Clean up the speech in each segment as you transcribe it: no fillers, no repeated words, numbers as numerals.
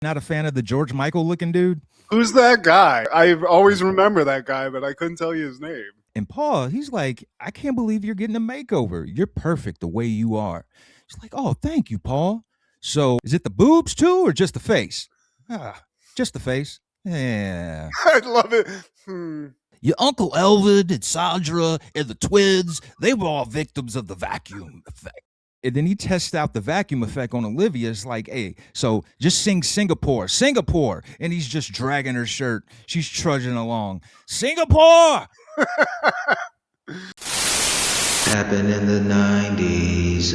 Not a fan of the George Michael looking dude? Who's that guy? I always remember that guy, but I couldn't tell you his name. And Paul, he's like, I can't believe you're getting a makeover. You're perfect the way you are. She's like, oh, thank you, Paul. So is it the boobs too or just the face? Just the face. Yeah. I love it. Your Uncle Elvid and Sandra and the twins, they were all victims of the vacuum effect. And then he tests out the vacuum effect on Olivia. It's like, hey, so just sing Singapore, Singapore. And he's just dragging her shirt. She's trudging along. Singapore! Happened in the 90s.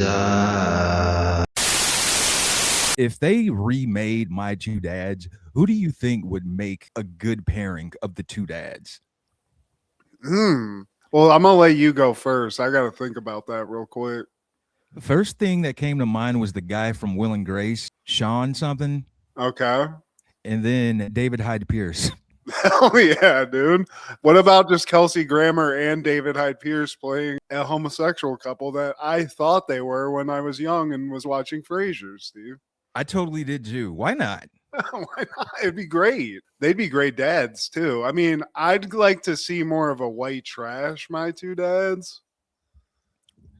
If they remade My Two Dads, who do you think would make a good pairing of the two dads? Well, I'm going to let you go first. I got to think about that real quick. The first thing that came to mind was the guy from Will and Grace, Sean something. Okay. And then David Hyde Pierce. Hell yeah, dude. What about just Kelsey Grammer and David Hyde Pierce playing a homosexual couple that I thought they were when I was young and was watching Frasier, Steve? I totally did too. Why not? Why not? It'd be great. They'd be great dads too. I mean, I'd like to see more of a white trash My Two Dads.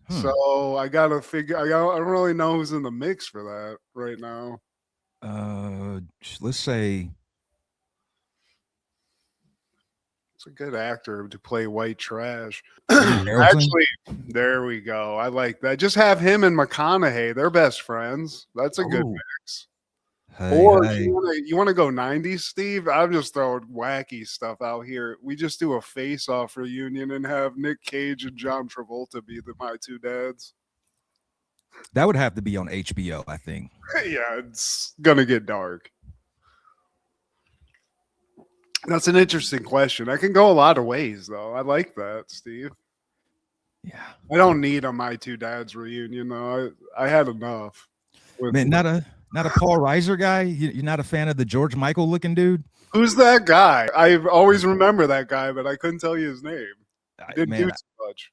So I gotta figure. I don't really know who's in the mix for that right now. Let's say it's a good actor to play white trash. Harrelson? Actually, there we go. I like that. Just have him and McConaughey. They're best friends. That's a good mix. Or you want to go 90s, Steve? I'm just throwing wacky stuff out here. We just do a face-off reunion and have Nick Cage and John Travolta be My Two Dads. That would have to be on HBO, I think. Yeah, it's gonna get dark. That's an interesting question. I can go a lot of ways, though. I like that, Steve. Yeah. I don't need a My Two Dads reunion, though. I had enough. Man, not a Paul Reiser guy? You're not a fan of the George Michael looking dude? Who's that guy? I always remember that guy, but I couldn't tell you his name. Didn't do too much.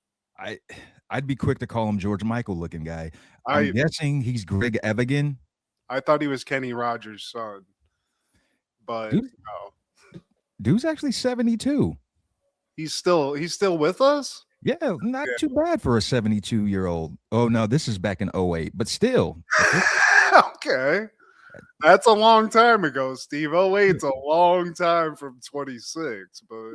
I'd be quick to call him George Michael looking guy. I'm guessing he's Greg Evigan. I thought he was Kenny Rogers' son. But no. Dude's actually 72. He's still with us? Yeah, not too bad for a 72-year-old. Oh no, this is back in 2008, but still. Okay. That's a long time ago, Steve. 2008's a long time from 26, but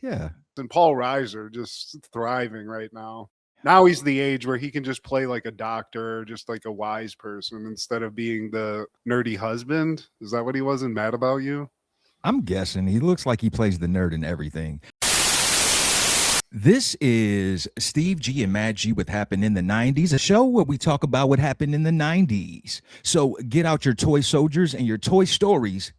yeah. And Paul Reiser just thriving right now. Now he's the age where he can just play like a doctor, just like a wise person instead of being the nerdy husband. Is that what he was in Mad About You? I'm guessing he looks like he plays the nerd in everything. This is Steve G and Matt G with Happened in the 90s, a show where we talk about what happened in the 90s. So get out your toy soldiers and your toy stories,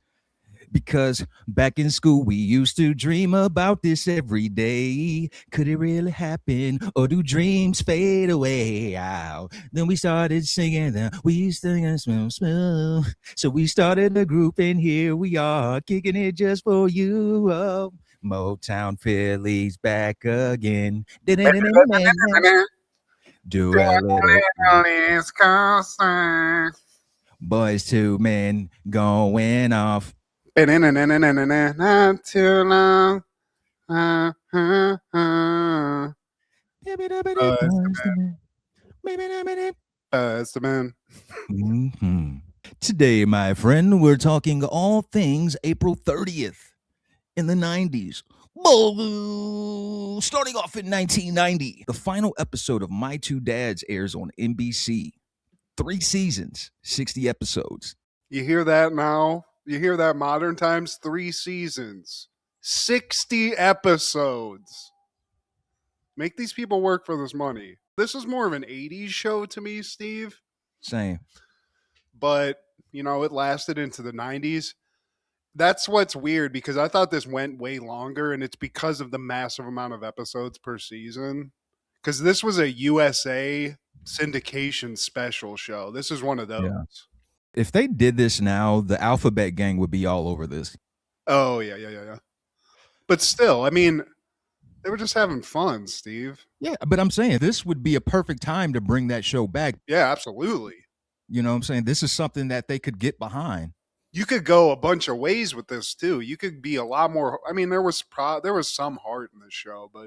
because back in school we used to dream about this every day. Could it really happen, or do dreams fade away? Then we started singing we sing smooth. So we started a group and here we are, kicking it just for you. Oh. Motown Philly's back again. Do a little East Coast. Boys to men going off. Not too long. It's the man. Mm-hmm. Today, my friend, we're talking all things April 30th. In the 90s. Starting off in 1990, the final episode of My Two Dads airs on NBC. 3 seasons, 60 episodes. You hear that now? You hear that modern times? 3 seasons, 60 episodes. Make these people work for this money. This is more of an 80s show to me, Steve. Same. But, it lasted into the 90s. That's what's weird, because I thought this went way longer, and it's because of the massive amount of episodes per season. Because this was a USA syndication special show. This is one of those. Yeah. If they did this now, the Alphabet Gang would be all over this. Oh, yeah. But still, I mean, they were just having fun, Steve. Yeah, but I'm saying this would be a perfect time to bring that show back. Yeah, absolutely. You know what I'm saying? This is something that they could get behind. you could go a bunch of ways with this too. You could be a lot more. I mean, there was some heart in the show, but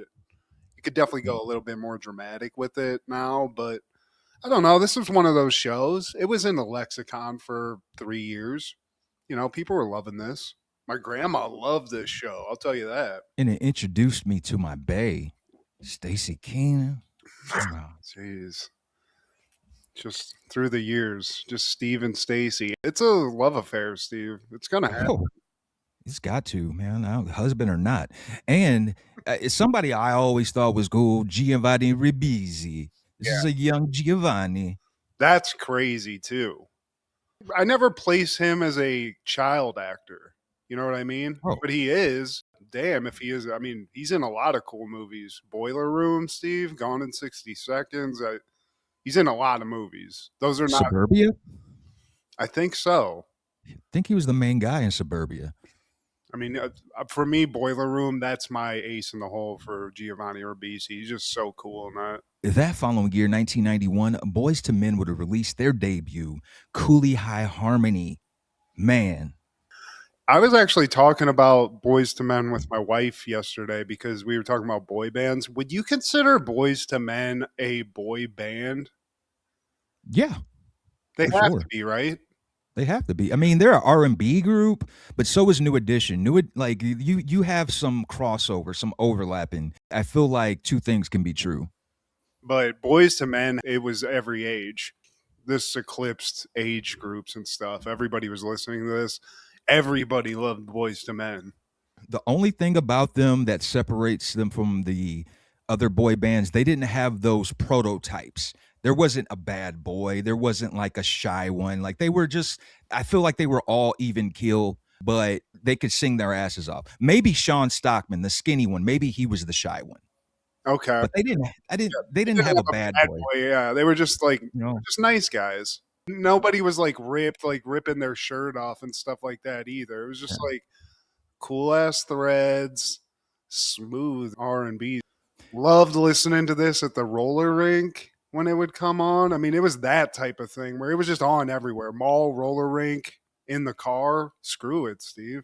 you could definitely go a little bit more dramatic with it now. But I don't know. This was one of those shows. It was in the lexicon for 3 years. You know, people were loving this. My grandma loved this show. I'll tell you that. And it introduced me to my bae, Stacy Keenan. Oh. Jeez. Just through the years, just Steve and Stacy. It's a love affair, Steve. It's gonna happen. Oh, it's got to, man, husband or not. And somebody I always thought was cool, Giovanni Ribisi. This is a young Giovanni. That's crazy too. I never place him as a child actor. You know what I mean? Oh. But he is. Damn, if he is. I mean, he's in a lot of cool movies. Boiler Room, Steve, Gone in 60 Seconds. He's in a lot of movies. Those are not. Suburbia? I think so. I think he was the main guy in Suburbia. I mean, for me, Boiler Room, that's my ace in the hole for Giovanni Ribisi. He's just so cool in that. That following year, 1991, Boys to Men would have released their debut, Cooley High Harmony. Man. I was actually talking about Boys to Men with my wife yesterday because we were talking about boy bands. Would you consider Boys to Men a boy band? Yeah. They have to be, right? They have to be. I mean, they're an R&B group, but so is New Edition. You have some crossover, some overlapping. I feel like two things can be true. But Boys to Men, it was every age. This eclipsed age groups and stuff. Everybody was listening to this. Everybody loved Boys to Men. The only thing about them that separates them from the other boy bands, they didn't have those prototypes. There wasn't a bad boy. There wasn't like a shy one. Like they were just, I feel like they were all even keel, but they could sing their asses off. Maybe Sean Stockman, the skinny one, maybe he was the shy one. Okay. But they didn't have a bad boy. Yeah, they were just like, just nice guys. Nobody was like ripped, like ripping their shirt off and stuff like that either. It was just like cool ass threads, smooth R&B. Loved listening to this at the roller rink when it would come on. I mean, it was that type of thing where it was just on everywhere. Mall, roller rink, in the car. Screw it, Steve.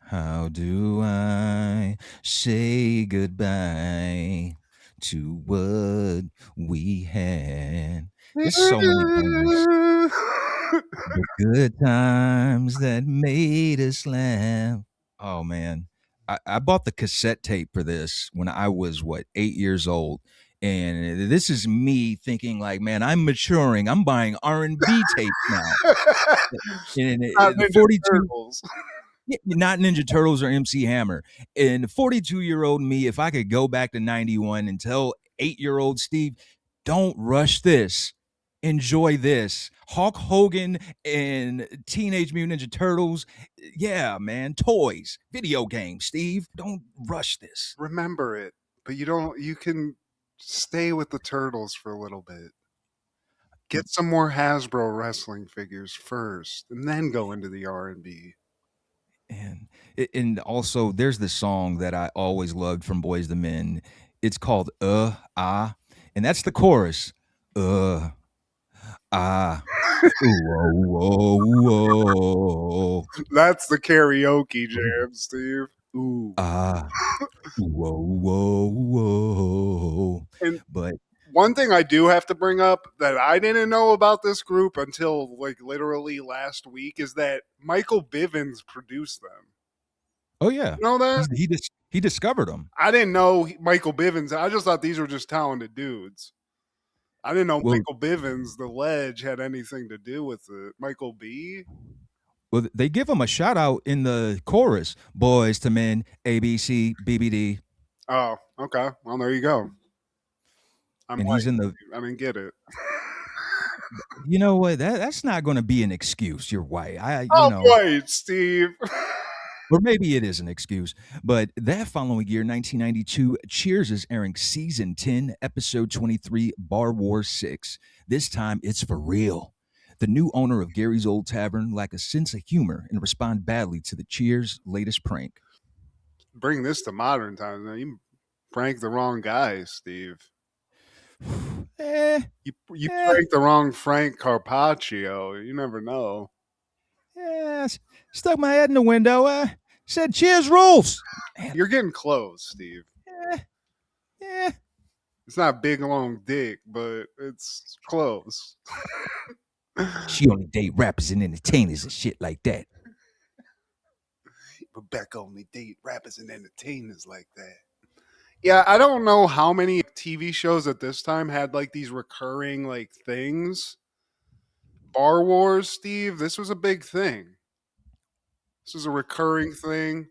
How do I say goodbye to what we had? There's so many things. The good times that made us laugh. Oh, man. I bought the cassette tape for this when I was, 8 years old. And this is me thinking like, man, I'm maturing. I'm buying R&B tape now. And 42 not Ninja Turtles or MC Hammer. And 42-year-old me, if I could go back to 91 and tell 8-year-old Steve, don't rush this. Enjoy this. Hulk Hogan and Teenage Mutant Ninja Turtles. Yeah, man. Toys, video games, Steve. Don't rush this. Remember it. But you can stay with the Turtles for a little bit. Get some more Hasbro wrestling figures first, and then go into the R&B. And also, there's this song that I always loved from Boys to Men. It's called and that's the chorus. Whoa, whoa. That's the karaoke jam, Steve. Ooh. Whoa. But one thing I do have to bring up that I didn't know about this group until like literally last week is that Michael Bivins produced them. Oh yeah, you know that he discovered them. I didn't know Michael Bivins. I just thought these were just talented dudes. I didn't know Michael Bivins, the Ledge, had anything to do with it. Michael B. Well, they give him a shout out in the chorus: "Boys to Men, ABC, BBD." Oh, okay. Well, there you go. He's in the. I didn't get it. You know what? That's not going to be an excuse. You're white. White, Steve. Or maybe it is an excuse. But that following year, 1992, Cheers is airing season 10, episode 23, Bar War 6. This time, it's for real. The new owner of Gary's Old Tavern lack a sense of humor and respond badly to the Cheers' latest prank. Bring this to modern times. Now, you pranked the wrong guy, Steve. You pranked the wrong Frank Carpaccio. You never know. Yeah, stuck my head in the window. Said cheers rules. You're getting close, Steve. Yeah. It's not big long dick, but it's close. She only date rappers and entertainers and shit like that. Rebecca only date rappers and entertainers like that. Yeah, I don't know how many TV shows at this time had like these recurring like things. Bar Wars, Steve, this was a big thing. This is a recurring thing.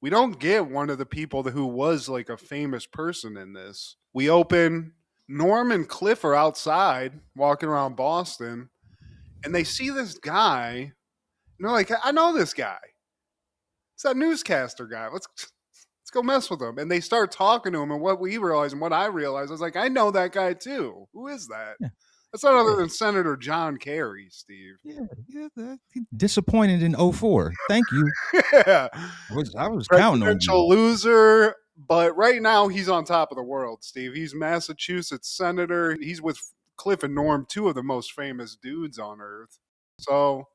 We don't get one of the people who was like a famous person in this. We open, Norm and Cliff are outside walking around Boston, and they see this guy. And they're like, I know this guy. It's that newscaster guy. Let's go mess with him. And they start talking to him. And what we realized and what I realized, I was like, I know that guy too. Who is that? Yeah. That's none other than Senator John Kerry, Steve. Yeah. Disappointed in 04. Thank you. Yeah. I was counting on you. Loser. But right now he's on top of the world, Steve. He's Massachusetts senator. He's with Cliff and Norm, two of the most famous dudes on earth. So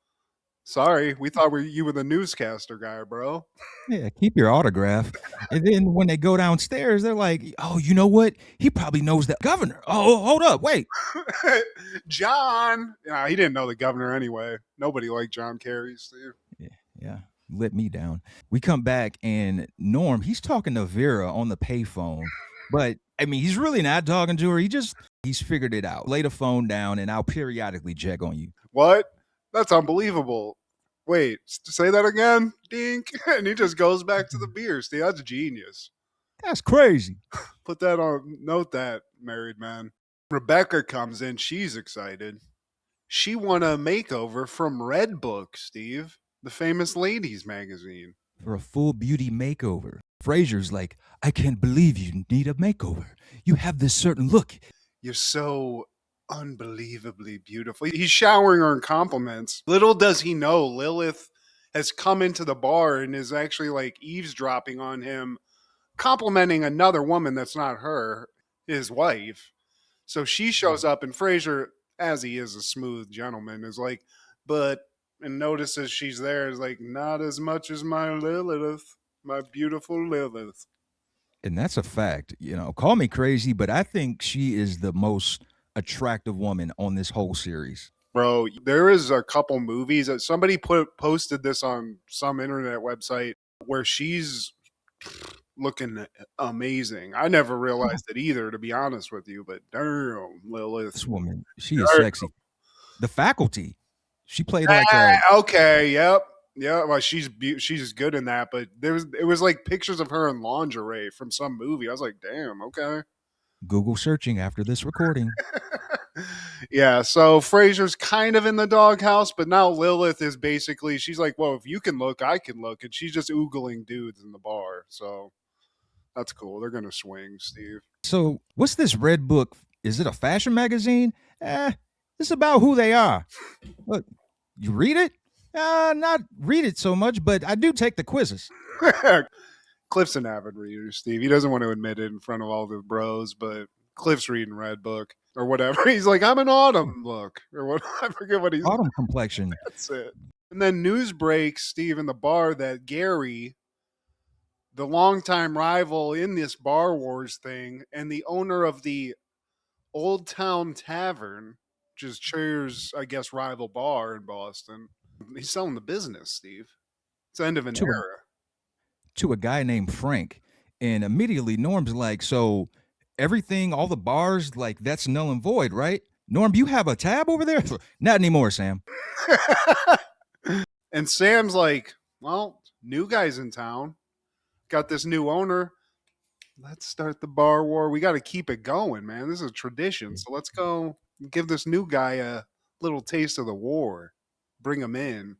sorry, we thought you were the newscaster guy, bro. Yeah, keep your autograph. And then when they go downstairs, they're like, oh, you know what? He probably knows the governor. Oh, hold up, wait. John. Yeah, he didn't know the governor anyway. Nobody liked John Kerry, Steve. Yeah, let me down. We come back and Norm, he's talking to Vera on the payphone. But, I mean, he's really not talking to her. He's figured it out. Lay the phone down and I'll periodically check on you. What? That's unbelievable. Wait, say that again, Dink. And he just goes back to the beer. Steve, that's genius. That's crazy. Put that on, note that, married man. Rebecca comes in. She's excited. She won a makeover from Red Book, Steve, the famous ladies magazine. For a full beauty makeover. Fraser's like, I can't believe you need a makeover. You have this certain look. You're so unbelievably beautiful. He's showering her in compliments. Little does he know Lilith has come into the bar and is actually like eavesdropping on him, complimenting another woman that's not her, his wife. So she shows up and Fraser, as he is a smooth gentleman, is like, and notices she's there, is like, not as much as my Lilith, my beautiful Lilith. And that's a fact. You know, call me crazy, but I think she is the most attractive woman on this whole series. Bro, there is a couple movies that somebody posted this on some internet website where she's looking amazing. I never realized it either, to be honest with you, but damn, Lilith. This woman, she is sexy. The Faculty. She played like okay, yep. Yeah, well, she's good in that, but it was like pictures of her in lingerie from some movie. I was like, damn, okay. Google searching after this recording. Yeah, so Fraser's kind of in the doghouse, but now Lilith is basically, she's like, well, if you can look, I can look, and she's just oogling dudes in the bar. So that's cool. They're gonna swing, Steve. So what's this Red Book? Is it a fashion magazine? It's about who they are. Look, you read it? Not read it so much, but I do take the quizzes. Cliff's an avid reader, Steve. He doesn't want to admit it in front of all the bros, but Cliff's reading Red Book or whatever. He's like, I'm an autumn look or what. I forget what he's autumn complexion. That's it. And then news breaks, Steve, in the bar that Gary, the longtime rival in this Bar Wars thing, and the owner of the Old Town Tavern, which is Cheers, I guess, rival bar in Boston. He's selling the business, Steve. It's the end of an era. To a guy named Frank. And immediately Norm's like, so everything, all the bars, like that's null and void, right? Norm, you have a tab over there? Not anymore, Sam. And Sam's like, well, new guy's in town. Got this new owner. Let's start the bar war. We got to keep it going, man. This is a tradition. So let's go give this new guy a little taste of the war. Bring him in.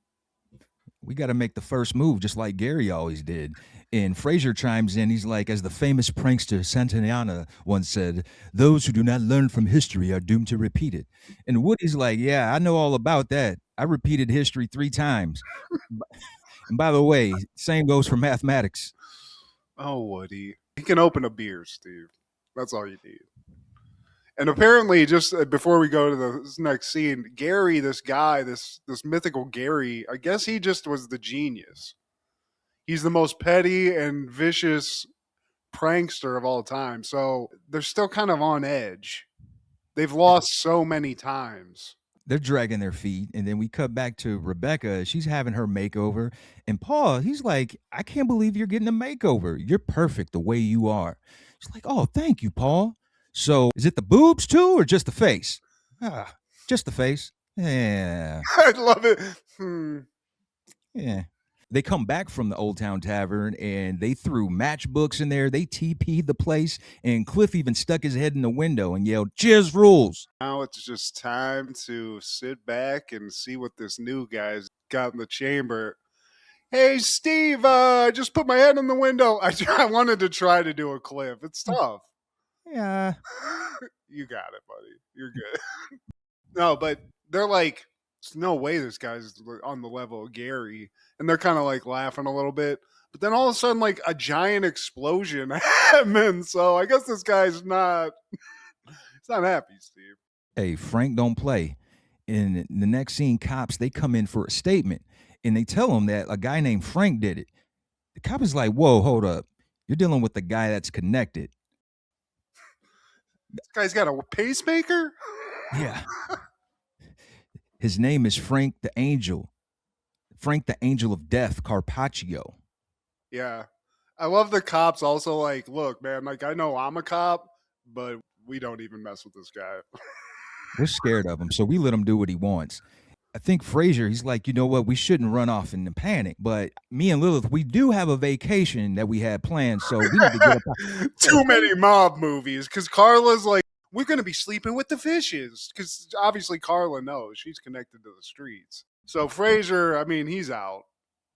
We got to make the first move, just like Gary always did. And Fraser chimes in. He's like, as the famous prankster Santana once said, those who do not learn from history are doomed to repeat it. And Woody's like, yeah, I know all about that. I repeated history 3 times. And by the way, same goes for mathematics. Oh, Woody. He can open a beer, Steve. That's all you need. And apparently, just before we go to the next scene, Gary, this guy, this mythical Gary, I guess he just was the genius. He's the most petty and vicious prankster of all time. So they're still kind of on edge. They've lost so many times. They're dragging their feet, and then we cut back to Rebecca. She's having her makeover, and Paul, he's like, "I can't believe you're getting a makeover. You're perfect the way you are." She's like, "Oh, thank you, Paul. So, is it the boobs too, or just the face?" Ah, just the face. Yeah, I love it. yeah. They come back from the Old Town Tavern, and they threw matchbooks in there. They TP'd the place, and Cliff even stuck his head in the window and yelled, "Cheers rules." Now it's just time to sit back and see what this new guy's got in the chamber. Hey, Steve, I just put my head in the window. I wanted to try to do a Cliff. It's tough. Yeah. You got it, buddy. You're good. No, but they're like, there's no way this guy's on the level of Gary. And they're kind of like laughing a little bit. But then all of a sudden, like a giant explosion happens. So I guess this guy's not, he's not happy, Steve. Hey, Frank don't play. In the next scene, cops, they come in for a statement, and they tell him that a guy named Frank did it. The cop is like, "Whoa, hold up. You're dealing with the guy that's connected." This guy's got a pacemaker? Yeah. His name is Frank the Angel. Frank the Angel of Death, Carpaccio. Yeah. I love the cops also like, look, man, like I know I'm a cop, but we don't even mess with this guy. We're scared of him, so we let him do what he wants. I think Frazier, he's like, you know what, we shouldn't run off in a panic. But me and Lilith, we do have a vacation that we had planned, so we need to get up. Too many mob movies, because Carla's like, we're going to be sleeping with the fishes, because obviously Carla knows she's connected to the streets. So Frazier, I mean, he's out.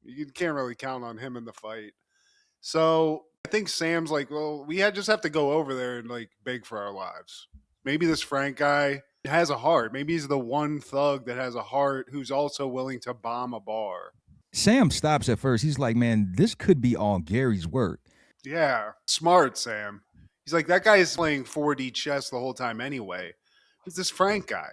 You can't really count on him in the fight. So I think Sam's like, well, we just have to go over there and like beg for our lives. Maybe this Frank guy has a heart. Maybe he's the one thug that has a heart who's also willing to bomb a bar. Sam stops at first. He's like, man, this could be all Gary's work. Yeah, smart, Sam. He's like, that guy is playing 4D chess the whole time anyway. Who's this Frank guy?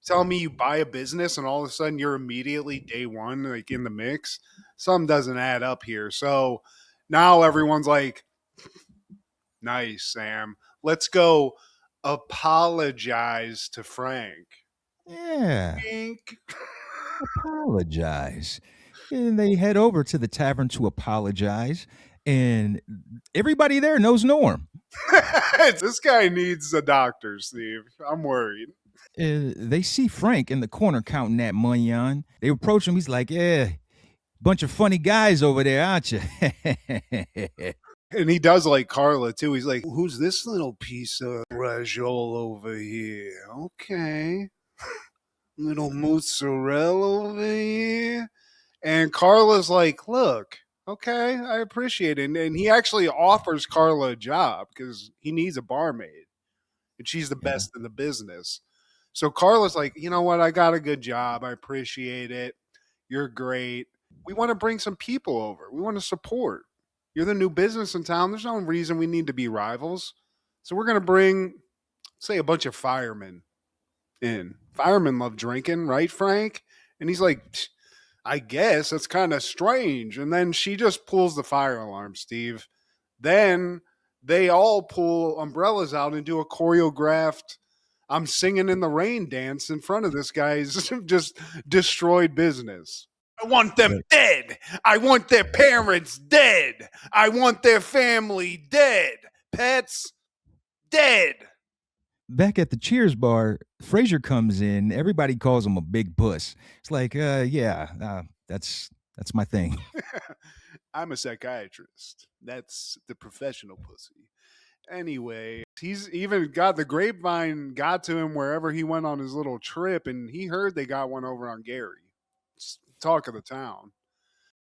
Telling me you buy a business and all of a sudden you're immediately day one, like in the mix? Something doesn't add up here. So now everyone's like, nice, Sam. Let's go apologize to Frank. Yeah. Frank. Apologize. And they head over to the tavern to apologize. And everybody there knows Norm. This guy needs a doctor, Steve. I'm worried. They see Frank in the corner counting that money on. They approach him. He's like, "Yeah, bunch of funny guys over there, aren't you?" And he does like Carla too. He's like, who's this little piece of brajol over here? Okay. Little mozzarella over here. And Carla's like, look, okay, I appreciate it. And he actually offers Carla a job because he needs a barmaid. And she's the best in the business. So Carla's like, you know what? I got a good job. I appreciate it. You're great. We want to bring some people over. We want to support. You're the new business in town. There's no reason we need to be rivals. So we're going to bring, say, a bunch of firemen in. Firemen love drinking, right, Frank? And he's like, I guess that's kind of strange. And then she just pulls the fire alarm, Steve. Then they all pull umbrellas out and do a choreographed I'm singing in the rain dance in front of this guy's just destroyed business. I want them dead. I want their parents dead. I want their family dead. Pets dead. Back at the Cheers bar, Frazier comes in. Everybody calls him a big puss. It's like, that's my thing. I'm a psychiatrist. That's the professional pussy. Anyway, he's even got the grapevine got to him wherever he went on his little trip, and he heard they got one over on Gary. It's talk of the town.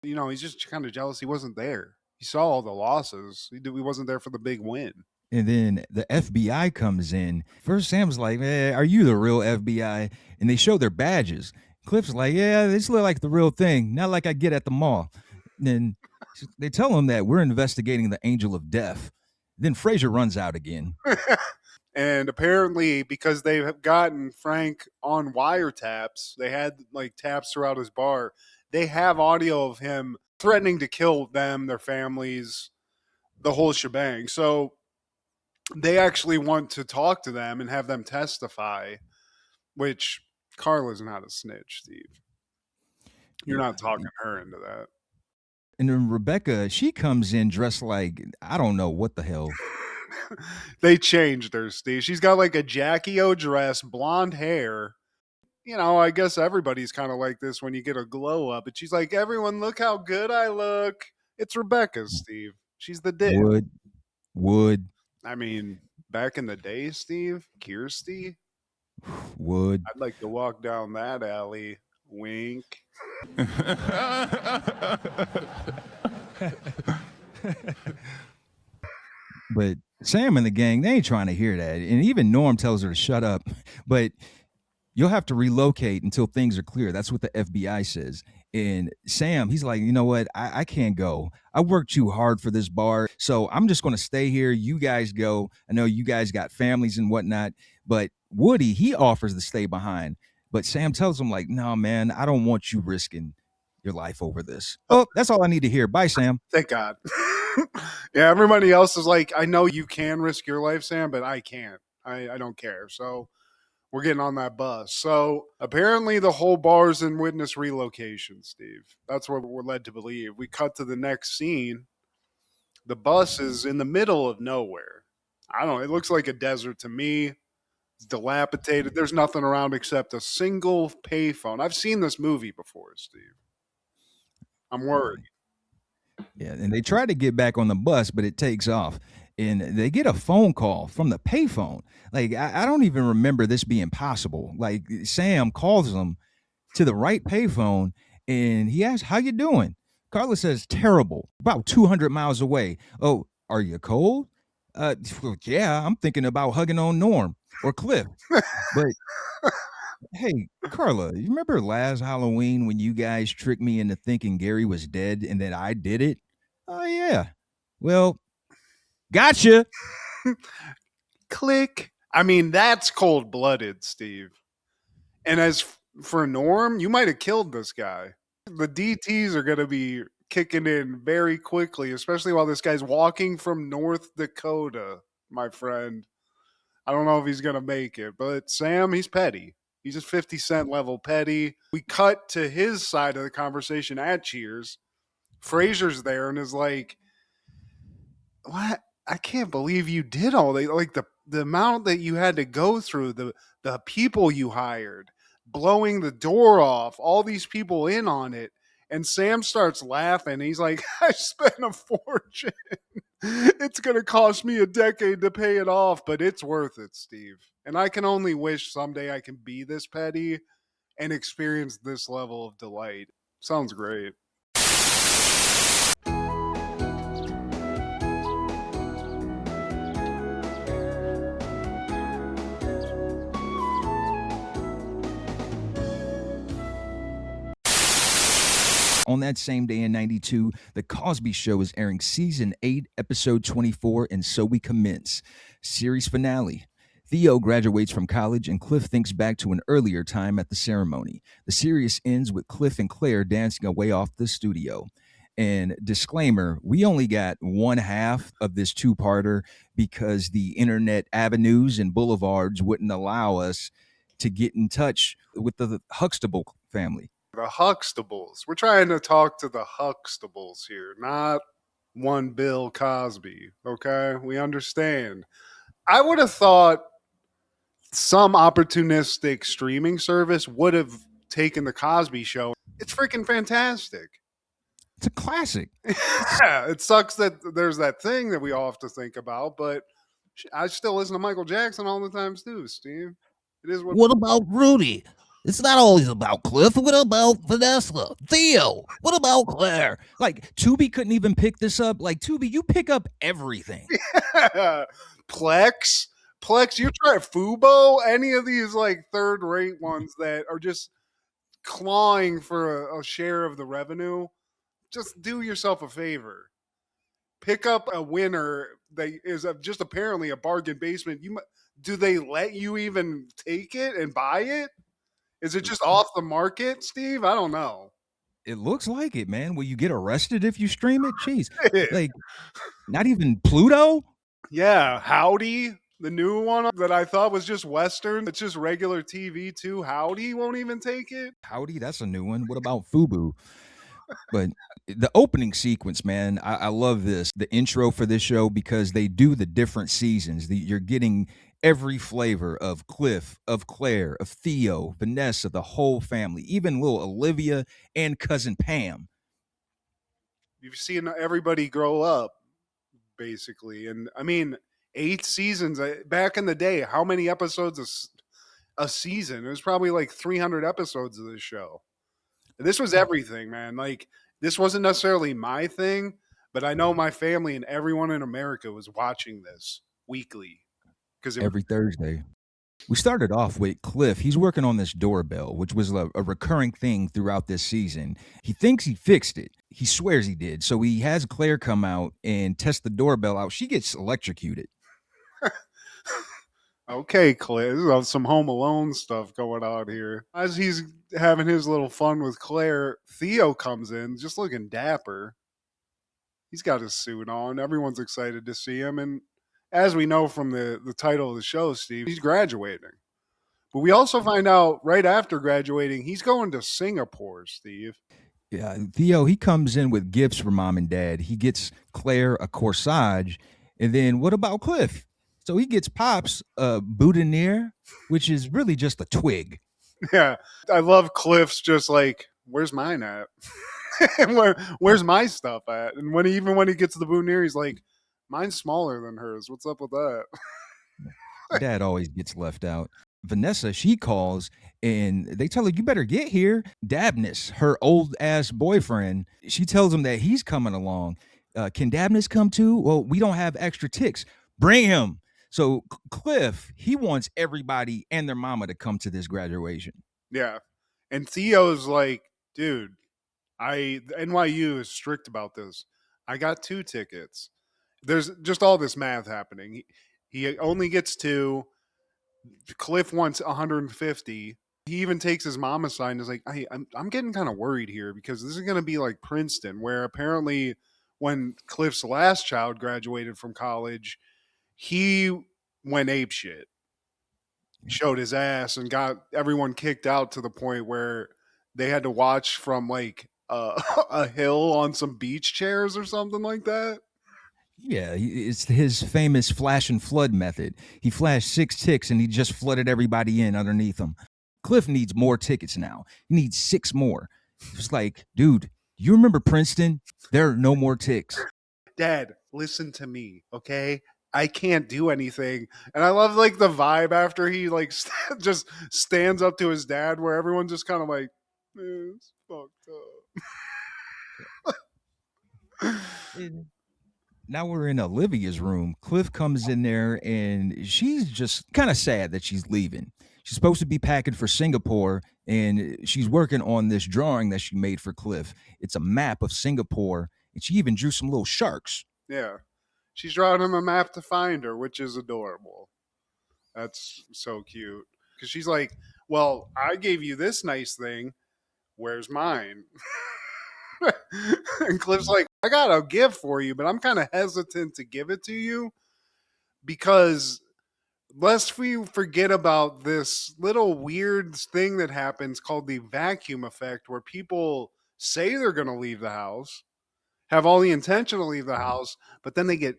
You know, he's just kind of jealous he wasn't there. He saw all the losses. He wasn't there for the big win. And then the FBI comes in. First, Sam's like, are you the real FBI? And they show their badges. Cliff's like, yeah, this look like the real thing. Not like I get at the mall. And then they tell him that we're investigating the Angel of Death. Then Frazier runs out again. And apparently, because they have gotten Frank on wiretaps, they had like taps throughout his bar. They have audio of him threatening to kill them, their families, the whole shebang. So they actually want to talk to them and have them testify, which Carla's not a snitch, Steve. You're not talking her into that. And then Rebecca, she comes in dressed like I don't know what the hell. They changed her, Steve. She's got like a Jackie O dress, blonde hair. You know, I guess everybody's kind of like this when you get a glow up. But she's like, everyone, look how good I look. It's Rebecca, Steve. She's the dick. Would. I mean, back in the day, Steve, Kirsty, would. I'd like to walk down that alley. Wink. But Sam and the gang, they ain't trying to hear that. And even Norm tells her to shut up. But you'll have to relocate until things are clear. That's what the FBI says. And Sam, he's like, you know what? I can't go. I worked too hard for this bar. So I'm just going to stay here. You guys go. I know you guys got families and whatnot. But Woody, he offers to stay behind. But Sam tells him, like, no, man, I don't want you risking your life over this. Oh, that's all I need to hear. Bye, Sam. Thank God. Yeah, everybody else is like, I know you can risk your life, Sam, but I can't. I don't care. So we're getting on that bus. So apparently the whole bar's in witness relocation, Steve. That's what we're led to believe. We cut to the next scene. The bus is in the middle of nowhere. I don't know. It looks like a desert to me. It's dilapidated. There's nothing around except a single payphone. I've seen this movie before, Steve. I'm worried. Yeah, and they try to get back on the bus, but it takes off. And they get a phone call from the payphone. Like, I don't even remember this being possible. Like, Sam calls them to the right payphone, and he asks, how you doing? Carla says, terrible, about 200 miles away. Oh, are you cold? Yeah, I'm thinking about hugging on Norm or Cliff. But hey, Carla, you remember last Halloween when you guys tricked me into thinking Gary was dead and that I did it? Oh, yeah. Well, gotcha. Click. I mean, that's cold blooded, Steve. And as for Norm, you might have killed this guy. The DTs are going to be kicking in very quickly, especially while this guy's walking from North Dakota, my friend. I don't know if he's going to make it, but Sam, he's petty. He's just 50 Cent level petty. We cut to his side of the conversation at Cheers. Fraser's there and is like, what? I can't believe you did all that. Like the amount that you had to go through, the people you hired, blowing the door off, all these people in on it. And Sam starts laughing. He's like, I spent a fortune. It's going to cost me a decade to pay it off, but it's worth it, Steve. And I can only wish someday I can be this petty and experience this level of delight. Sounds great. On that same day in 92, The Cosby Show is airing season 8, episode 24, and so we commence. Series finale. Theo graduates from college and Cliff thinks back to an earlier time at the ceremony. The series ends with Cliff and Claire dancing away off the studio. And disclaimer, we only got one half of this two-parter because the internet avenues and boulevards wouldn't allow us to get in touch with the Huxtable family. The Huxtables. We're trying to talk to the Huxtables here, not one Bill Cosby. Okay? We understand. I would have thought some opportunistic streaming service would have taken the Cosby Show. It's freaking fantastic. It's a classic. Yeah, it sucks that there's that thing that we all have to think about, but I still listen to Michael Jackson all the time too, Steve. It is what about Rudy? It's not always about Cliff. What about Vanessa? Theo? What about Claire? Like, Tubi couldn't even pick this up. Like, Tubi, you pick up everything. Yeah. Plex, you try Fubo, any of these like third-rate ones that are just clawing for a share of the revenue, just do yourself a favor. Pick up a winner that is just apparently a bargain basement. do they let you even take it and buy it? Is it just off the market, Steve? I don't know. It looks like it, man. Will you get arrested if you stream it? Jeez. Like, not even Pluto? Yeah, Howdy, the new one that I thought was just Western. It's just regular TV too. Howdy won't even take it. Howdy, that's a new one. What about Fubu? But the opening sequence, man, I love this. The intro for this show, because they do the different seasons. You're getting every flavor of Cliff, of Claire, of Theo, Vanessa, the whole family, even little Olivia and cousin Pam. You've seen everybody grow up, basically. And I mean, 8 seasons back in the day. How many episodes a season? It was probably like 300 episodes of this show. And this was everything, man. Like, this wasn't necessarily my thing, but I know my family and everyone in America was watching this weekly because every Thursday. We started off with Cliff. He's working on this doorbell, which was a recurring thing throughout this season. He thinks he fixed it. He swears he did. So he has Claire come out and test the doorbell out. She gets electrocuted. Okay, Claire, there's some Home Alone stuff going on here. As he's having his little fun with Claire, Theo comes in, just looking dapper. He's got his suit on. Everyone's excited to see him. And as we know from the title of the show, Steve, he's graduating. But we also find out right after graduating, he's going to Singapore, Steve. Yeah, Theo, he comes in with gifts for mom and dad. He gets Claire a corsage. And then what about Cliff? So he gets Pops a boutonniere, which is really just a twig. Yeah, I love Cliff's just like, where's mine at? Where's my stuff at? And when he gets the boutonniere, he's like, mine's smaller than hers. What's up with that? Dad always gets left out. Vanessa, she calls and they tell her, you better get here. Dabness, her old ass boyfriend, she tells him that he's coming along. Can Dabness come too? Well, we don't have extra ticks. Bring him. So Cliff, he wants everybody and their mama to come to this graduation. Yeah. And Theo's like, dude, NYU is strict about this. I got 2 tickets. There's just all this math happening. He only gets 2. Cliff wants 150. He even takes his mom aside and is like, hey, I'm getting kind of worried here because this is going to be like Princeton, where apparently when Cliff's last child graduated from college, he went apeshit, showed his ass, and got everyone kicked out to the point where they had to watch from like a hill on some beach chairs or something like that. Yeah, it's his famous flash and flood method. He flashed 6 ticks and he just flooded everybody in underneath him. Cliff needs more tickets now. He needs 6 more. It's like, dude, you remember Princeton? There are no more ticks. Dad, listen to me, okay? I can't do anything. And I love like the vibe after he like just stands up to his dad, where everyone's just kind of like, it's fucked up. Now we're in Olivia's room. Cliff comes in there and she's just kind of sad that she's leaving. She's supposed to be packing for Singapore and she's working on this drawing that she made for Cliff. It's a map of Singapore and she even drew some little sharks. Yeah. She's drawing him a map to find her, which is adorable. That's so cute. Because she's like, well, I gave you this nice thing. Where's mine? And Cliff's like, I got a gift for you, but I'm kind of hesitant to give it to you because lest we forget about this little weird thing that happens called the vacuum effect, where people say they're going to leave the house, have all the intention to leave the house, but then they get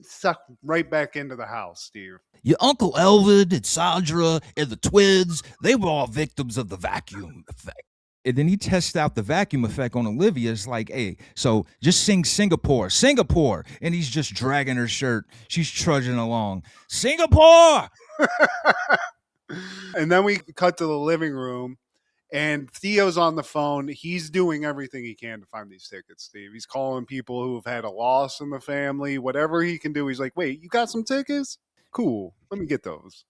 sucked right back into the house, Steve. Your Uncle Elvid and Sandra and the twins, they were all victims of the vacuum effect. And then he tests out the vacuum effect on Olivia. It's like, hey, so just sing Singapore, Singapore. And he's just dragging her shirt. She's trudging along. Singapore! And then we cut to the living room, and Theo's on the phone. He's doing everything he can to find these tickets, Steve. He's calling people who have had a loss in the family. Whatever he can do, he's like, wait, you got some tickets? Cool. Let me get those.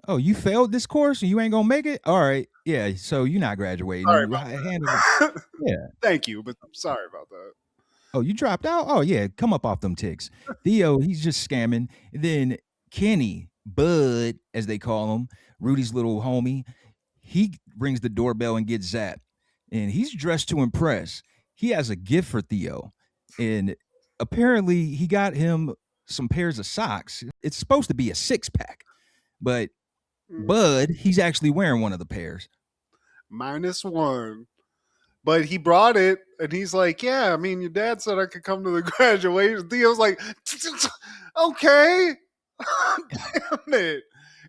Oh, you failed this course and you ain't gonna make it? All right. Yeah, so you're not graduating. Sorry Yeah. Thank you, but I'm sorry about that. Oh, you dropped out? Oh, yeah. Come up off them ticks. Theo, he's just scamming. And then Kenny, Bud, as they call him, Rudy's little homie, he rings the doorbell and gets zapped. And he's dressed to impress. He has a gift for Theo. And apparently he got him some pairs of socks. It's supposed to be a 6-pack, but Bud, he's actually wearing one of the pairs. -1. But he brought it, and he's like, yeah, I mean, your dad said I could come to the graduation. Theo's like, okay. Damn it.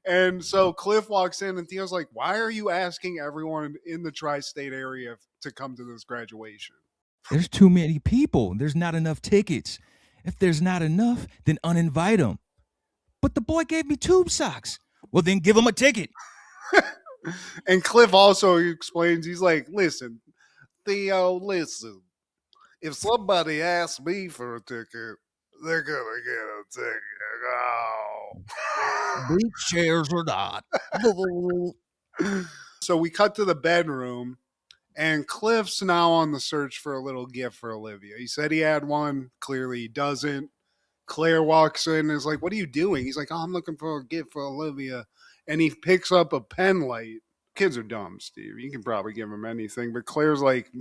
And so Cliff walks in, and Theo's like, why are you asking everyone in the tri-state area to come to this graduation? There's too many people. There's not enough tickets. If there's not enough, then uninvite them. But the boy gave me tube socks. Well, then give him a ticket. And Cliff also explains, he's like, listen, Theo, listen. If somebody asks me for a ticket, they're gonna get a ticket. Oh. Bleach chairs or not. So we cut to the bedroom, and Cliff's now on the search for a little gift for Olivia. He said he had one. Clearly he doesn't. Claire walks in and is like, what are you doing? He's like, oh, I'm looking for a gift for Olivia. And he picks up a pen light. Kids are dumb, Steve. You can probably give them anything. But Claire's like,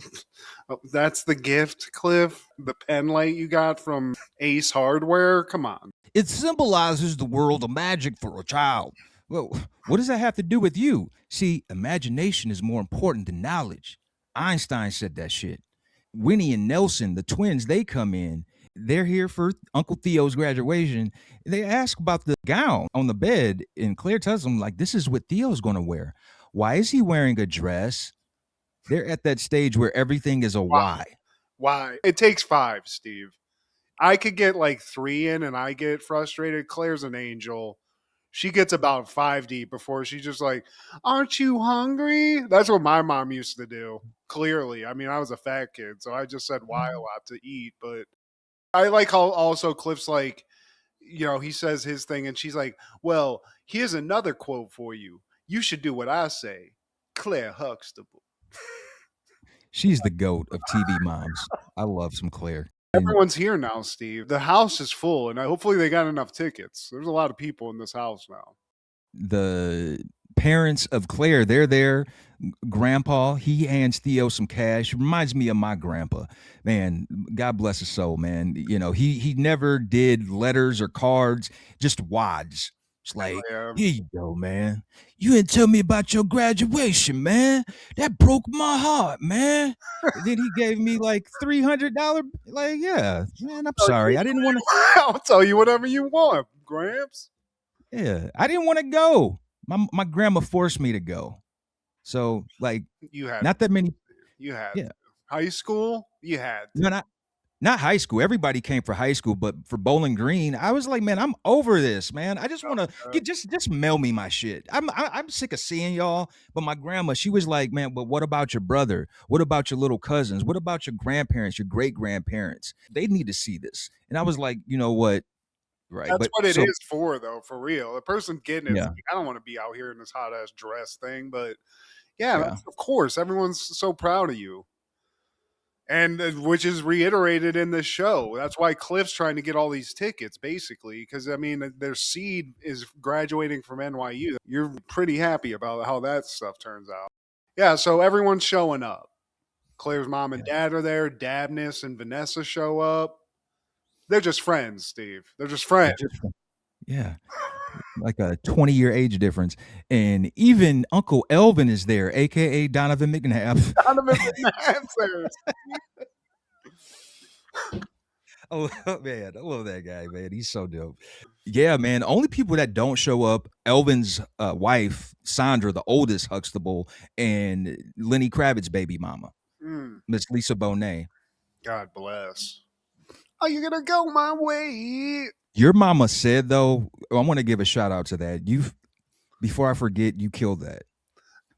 oh, that's the gift, Cliff? The pen light you got from Ace Hardware? Come on. It symbolizes the world of magic for a child. Well, what does that have to do with you? See, imagination is more important than knowledge. Einstein said that shit. Winnie and Nelson, the twins, they come in. They're here for Uncle Theo's graduation. They ask about the gown on the bed, and Claire tells them, like, this is what Theo's going to wear. Why is he wearing a dress? They're at that stage where everything is a why. Why? It takes 5, Steve. I could get like 3 in and I get frustrated. Claire's an angel. She gets about 5 deep before she's just like, aren't you hungry? That's what my mom used to do. Clearly. I mean, I was a fat kid, so I just said why a lot to eat. But I like how also Cliff's like, you know, he says his thing and she's like, well, here's another quote for you. You should do what I say. Claire Huxtable. She's the GOAT of TV moms. I love some Claire. And Everyone's here now, Steve. The house is full, and hopefully they got enough tickets. There's a lot of people in this house now. the parents of Claire, they're there. Grandpa, he hands Theo some cash. Reminds me of my grandpa. Man, God bless his soul, man. You know, he never did letters or cards, just wads. It's like, Yeah. here you go, man. You didn't tell me about your graduation, man. That broke my heart, man. And then he gave me like $300. Like, yeah, man, I'm sorry. I didn't want to. I'll tell you whatever you want, Gramps. Yeah, I didn't want to go. My grandma forced me to go. So, like, You had not that many. you had Yeah. high school. You had No, not high school. Everybody came for high school, but for Bowling Green, I was like, man, I'm over this, man. I just want to get just mail me my shit. I'm sick of seeing y'all. But my grandma, she was like, man, but what about your brother? What about your little cousins? What about your grandparents, your great grandparents? They need to see this. And I was like, you know what? Right. That's But what it so is for, though, for real. The person getting it, yeah, like, I don't want to be out here in this hot ass dress thing, but yeah, yeah. of course, everyone's so proud of you, and which is reiterated in this show. That's why Cliff's trying to get all these tickets, basically, because I mean, their seed is graduating from NYU. You're pretty happy about how that stuff turns out. Yeah, so everyone's showing up. Claire's mom and dad are there. Dabness and Vanessa show up. They're just friends, Steve. They're just friends. Yeah. Like a 20-year age difference. And even Uncle Elvin is there, aka Donovan McNabb. Donovan McNabb's there. Oh man, I love that guy, man. He's so dope. Yeah, man. The only people that don't show up, Elvin's wife, Sandra, the oldest Huxtable, and Lenny Kravitz's baby mama, Miss Lisa Bonet. God bless. Are you gonna go my way? Your mama said, though, I want to give a shout out to that. Before I forget, you killed that.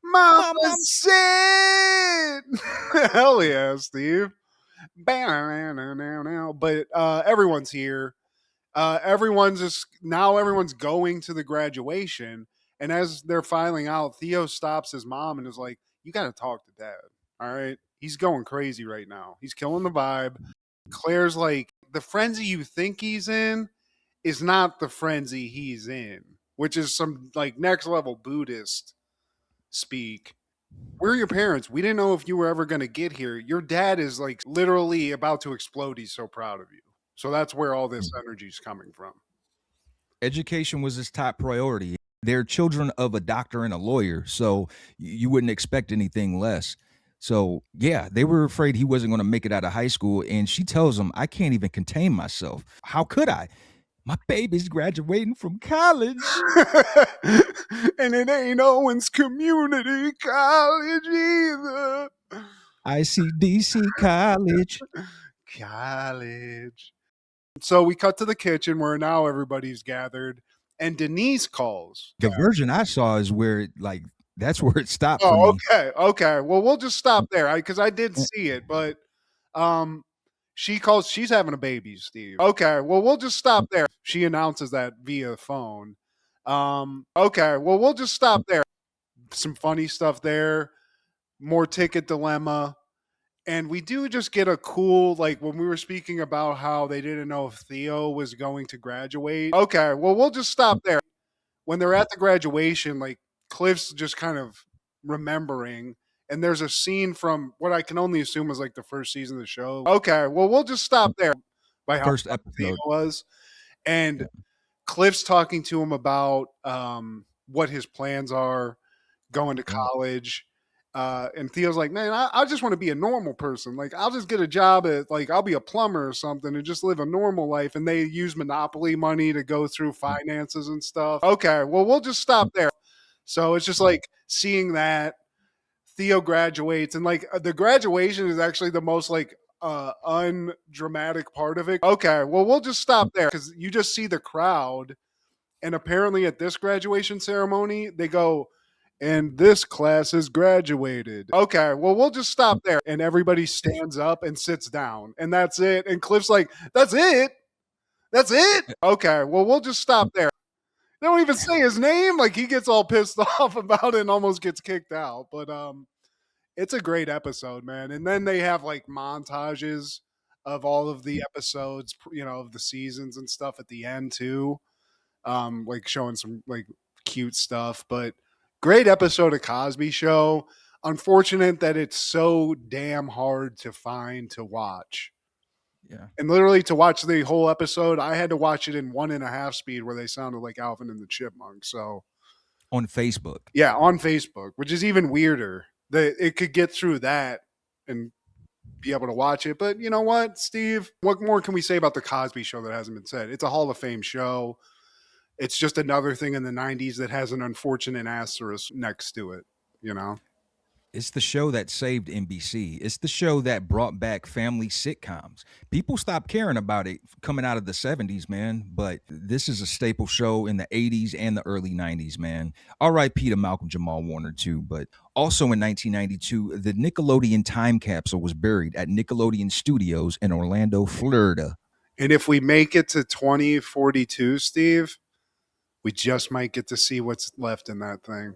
Mama said, hell yeah, Steve. But everyone's here. Everyone's going to the graduation, and as they're filing out, Theo stops his mom and is like, "You got to talk to Dad. All right, he's going crazy right now. He's killing the vibe." Claire's like, "The frenzy you think he's in is not the frenzy he's in." which is some like next level Buddhist speak. We're your parents. We didn't know if you were ever going to get here. Your dad is like literally about to explode. He's so proud of you. So that's where all this energy is coming from. Education was his top priority. They're children of a doctor and a lawyer, so you wouldn't expect anything less. So yeah, they were afraid he wasn't going to make it out of high school. And she tells him, I can't even contain myself. How could I? My baby's graduating from college. And it ain't Owens Community College either. ICDC College. College. So we cut to the kitchen where now everybody's gathered, and Denise calls. The version I saw is where like that's where it stopped for Oh, me. okay. Well, we'll just stop there because I did see it, but she calls. She's having a baby, Steve. Okay, well, we'll just stop there. She announces that via phone. Okay, well, we'll just stop there. Some funny stuff there. More ticket dilemma. And we do just get a cool, like when we were speaking about how they didn't know if Theo was going to graduate. Okay, well, we'll just stop there. When they're at the graduation, like Cliff's just kind of remembering, and there's a scene from what I can only assume was like the first season of the show. Okay, well, we'll just stop there by how First Theo episode. was. And Cliff's talking to him about what his plans are going to college. And Theo's like, man, I just want to be a normal person. Like, I'll just get a job at, like, I'll be a plumber or something and just live a normal life. And they use Monopoly money to go through finances and stuff. Okay, well, we'll just stop there. So it's just like seeing that Theo graduates, and like the graduation is actually the most like undramatic part of it. Okay, well, we'll just stop there because you just see the crowd. And apparently at this graduation ceremony, they go, and this class has graduated. Okay, well, we'll just stop there. And everybody stands up and sits down, and that's it. And Cliff's like, that's it? That's it? Okay, well, we'll just stop there. They don't even say his name. Like, he gets all pissed off about it and almost gets kicked out. But it's a great episode, man. And then they have like montages of all of the episodes, you know, of the seasons and stuff at the end too. Like showing some like cute stuff, but great episode of Cosby Show. Unfortunate that it's so damn hard to find to watch. Yeah. And literally to watch the whole episode, I had to watch it in 1.5 speed where they sounded like Alvin and the Chipmunks. So On Facebook. yeah, on Facebook, which is even weirder that it could get through that and be able to watch it. But you know what, Steve? What more can we say about the Cosby Show that hasn't been said? It's a Hall of Fame show. It's just another thing in the 90s that has an unfortunate asterisk next to it, you know? It's the show that saved NBC. It's the show that brought back family sitcoms. People stopped caring about it coming out of the 70s, man. But this is a staple show in the 80s and the early 90s, man. R.I.P. to Malcolm Jamal Warner, too. But also in 1992, the Nickelodeon time capsule was buried at Nickelodeon Studios in Orlando, Florida. And if we make it to 2042, Steve, we just might get to see what's left in that thing.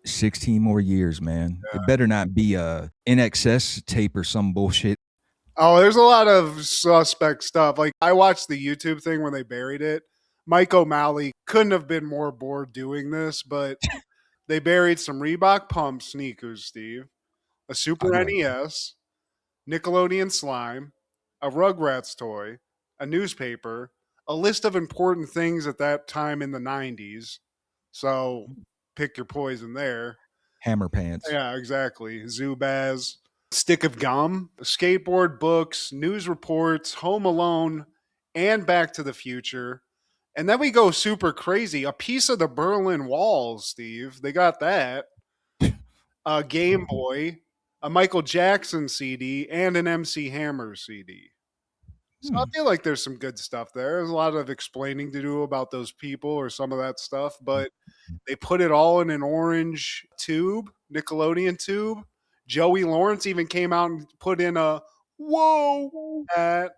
16 more years, man. Yeah. It better not be a NXS tape or some bullshit. Oh, there's a lot of suspect stuff. Like, I watched the YouTube thing when they buried it. Mike O'Malley couldn't have been more bored doing this, but they buried some Reebok pump sneakers, Steve, a Super NES, Nickelodeon slime, a Rugrats toy, a newspaper, a list of important things at that time in the 90s. So pick your poison there. Hammer pants. Yeah, exactly. Zubaz, stick of gum, skateboard books, news reports, Home Alone, and Back to the Future. And then we go super crazy. A piece of the Berlin Wall, Steve. They got that. A Game Boy, a Michael Jackson CD, and an MC Hammer CD. So I feel like there's some good stuff there. There's a lot of explaining to do about those people or some of that stuff, but they put it all in an orange tube, Nickelodeon tube. Joey Lawrence even came out and put in a whoa hat.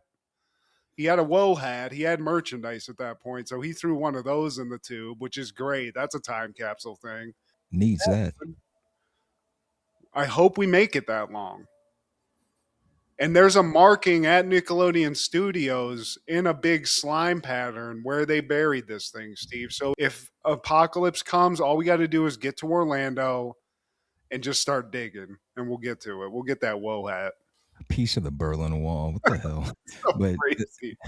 He had a whoa hat. He had merchandise at that point, so he threw one of those in the tube, which is great. That's a time capsule thing. Needs that. I hope we make it that long. And there's a marking at Nickelodeon Studios in a big slime pattern where they buried this thing, Steve. So if Apocalypse comes, all we got to do is get to Orlando and just start digging, and we'll get to it. We'll get that whoa hat. A piece of the Berlin Wall. What the hell? So But crazy.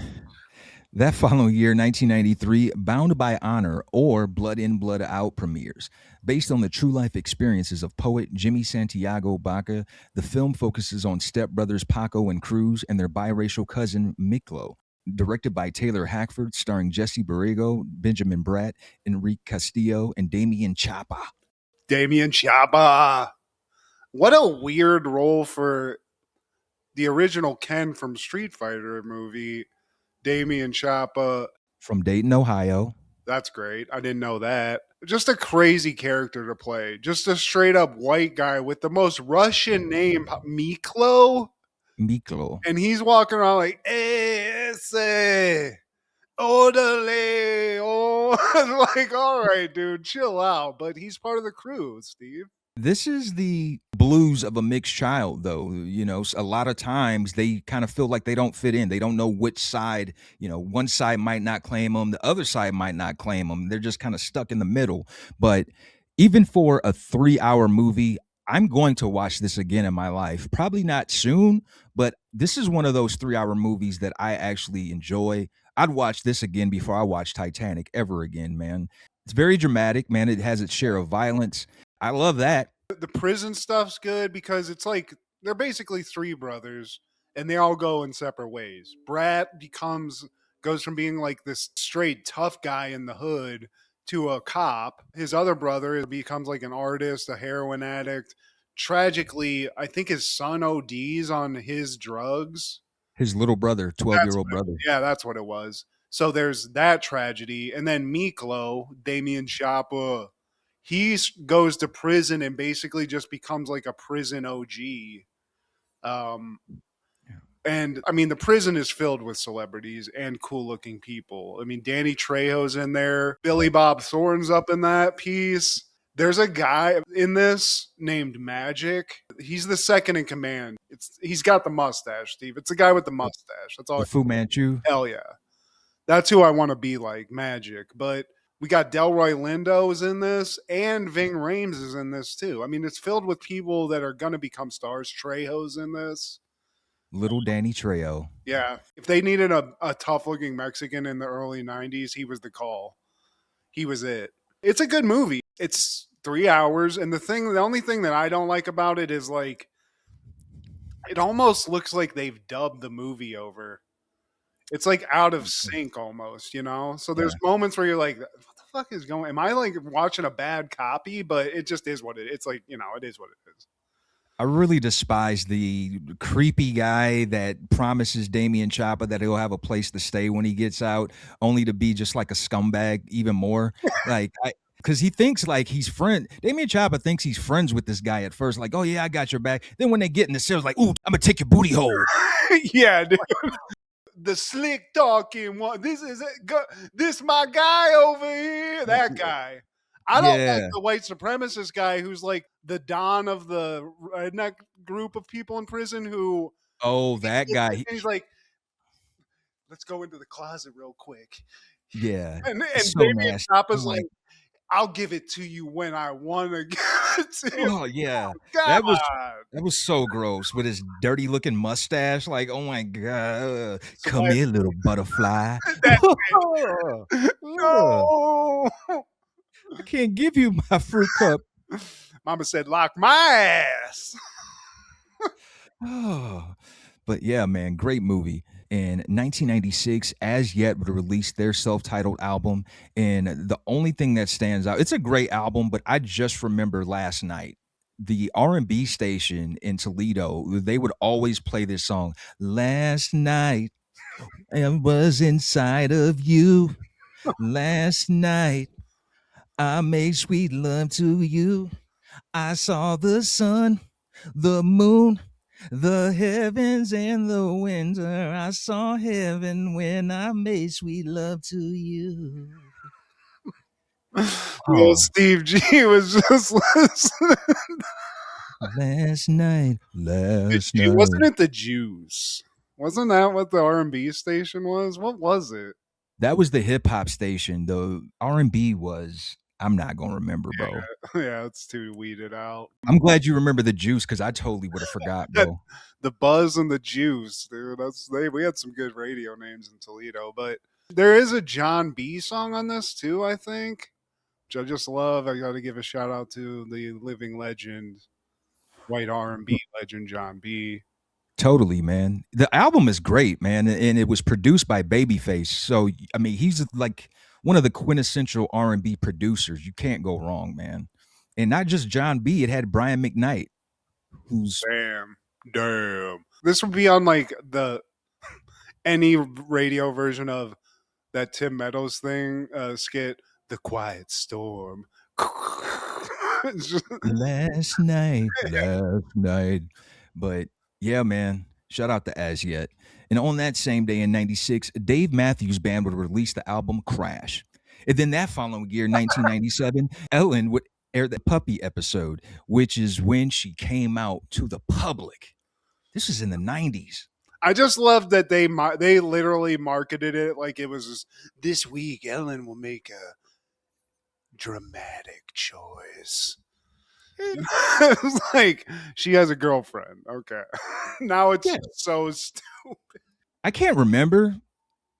that following year, 1993, Bound by Honor or Blood In, Blood Out premieres. Based on the true life experiences of poet Jimmy Santiago Baca, the film focuses on stepbrothers Paco and Cruz and their biracial cousin Miklo. Directed by Taylor Hackford, starring Jesse Borrego, Benjamin Bratt, Enrique Castillo, and Damian Chapa. Damian Chapa. What a weird role for the original Ken from Street Fighter movie. Damian Chapa. From Dayton, Ohio. That's great. I didn't know that. Just a crazy character to play. Just a straight up white guy with the most Russian name, Miklo. Miklo. And he's walking around like, ese, orderly. Oh, like, all right, dude, chill out. But he's part of the crew, Steve. This is the blues of a mixed child, though. You know, a lot of times they kind of feel like they don't fit in. They don't know which side, you know, one side might not claim them. The other side might not claim them. They're just kind of stuck in the middle. But even for a 3-hour movie, I'm going to watch this again in my life. Probably not soon, but this is one of those 3-hour movies that I actually enjoy. I'd watch this again before I watch Titanic ever again, man. It's very dramatic, man. It has its share of violence. I love that. The prison stuff's good because it's like they're basically three brothers and they all go in separate ways. Brat goes from being like this straight tough guy in the hood to a cop. His other brother becomes like an artist, a heroin addict. Tragically, I think his son ODs on his drugs. His little brother, 12-year-old brother. Yeah, that's what it was. So there's that tragedy. And then Miklo, Damian Chapa, he goes to prison and basically just becomes like a prison OG. And I mean, the prison is filled with celebrities and cool looking people. I mean, Danny Trejo's in there. Billy Bob Thorne's up in that piece. There's a guy in this named Magic. He's the second in command. He's got the mustache, Steve. It's the guy with the mustache. That's all. The Fu Manchu. Hell yeah. That's who I want to be like, Magic. But we got Delroy Lindo's in this, and Ving Rhames is in this too. I mean, it's filled with people that are going to become stars. Trejo's in this. Little Danny Trejo. Yeah. If they needed a tough-looking Mexican in the early 90s, he was the call. He was it. It's a good movie. It's 3 hours, and the only thing that I don't like about it is like it almost looks like they've dubbed the movie over. It's like out of sync almost, you know? So there's moments where you're like, what the fuck is going? Am I like watching a bad copy? But it just is what it is. It's like, you know, it is what it is. I really despise the creepy guy that promises Damian Chapa that he'll have a place to stay when he gets out, only to be just like a scumbag even more. Like, because he thinks like Damian Chapa thinks he's friends with this guy at first, like, oh yeah, I got your back. Then when they get in the cell, like, ooh, I'm gonna take your booty hole. Yeah, dude. The slick talking one. This my guy over here. That guy. I don't like the white supremacist guy who's like the Don of the redneck group of people in prison who. Oh, that guy. He's like, let's go into the closet real quick. Yeah. And so Damian Chapa's like, I'll give it to you when I want to give it to you. Oh yeah, God. that was so gross with his dirty looking mustache. Like, oh my god, come here, little butterfly. No, I can't give you my fruit cup. Mama said, "Lock my ass." Oh, but yeah, man, great movie. In 1996, As Yet would release their self-titled album, and the only thing that stands out, it's a great album, but I just remember last night, the R&B station in Toledo, they would always play this song, Last Night, I was inside of you. Last night, I made sweet love to you. I saw the sun, the moon, the heavens and the winter. I saw heaven when I made sweet love to you. Well, Steve G was just listening. Last night. Wasn't it the Jews? Wasn't that what the R&B station was? What was it? That was the hip hop station. The R&B was, I'm not gonna remember, bro. Yeah, it's too weeded out. I'm glad you remember the Juice because I totally would have forgot, bro. The Buzz and the Juice, dude. We had some good radio names in Toledo, but there is a John B song on this too, I think, which I just love. I got to give a shout out to the living legend, white R&B legend John B. Totally, man. The album is great, man, and it was produced by Babyface. So I mean, he's like one of the quintessential R&B producers. You can't go wrong, man. And not just John B. It had Brian McKnight, who's Damn. This would be on like the any radio version of that Tim Meadows thing skit, The Quiet Storm. last night. But yeah, man. Shout out to As Yet. And on that same day in 96, Dave Matthews Band would release the album Crash. And then that following year, 1997, Ellen would air the Puppy episode, which is when she came out to the public. This is in the 90s. I just love that they literally marketed it like it was this week Ellen will make a dramatic choice. It's like she has a girlfriend. Okay. Now it's so stupid. I can't remember